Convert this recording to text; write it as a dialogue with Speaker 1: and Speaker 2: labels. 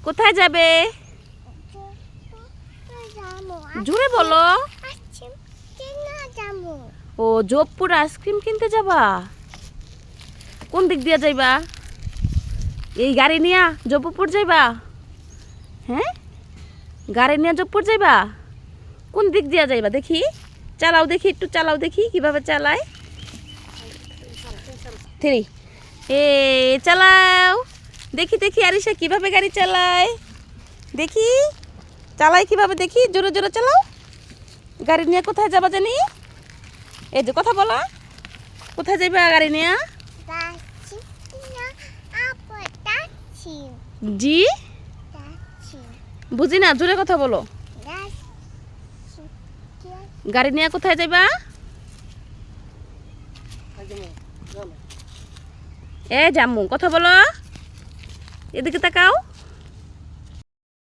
Speaker 1: কোথায় যাবে? জোরে বলো। ও যোধপুর আইসক্রিম কিনতে যাবা? কোন দিক দিয়ে যাইবা? এই গাড়ি নিয়া যোধপুর যাইবা? হ্যাঁ, গাড়ি নিয়ে যোধপুর যাইবা? কোন দিক দিয়ে যাইবা দেখি? চালাও দেখি, একটু চালাও দেখি কিভাবে চালায়। থ্রি, এ চালাও দেখি দেখি। আরিশা কিভাবে গাড়ি চালায় দেখি, চালাই কিভাবে দেখি। জোরে জোরে চালাও। গাড়ি নিয়ে কোথায় যাবা জানি? এই যে কথা বলো, কোথায় যাইবা গাড়ি নিয়ে? জি বুঝি না, জোরে কথা বলো। গাড়ি নিয়ে কোথায় যাইবা? এ জাম্মু, কথা বলো। এদিকে তাকাও।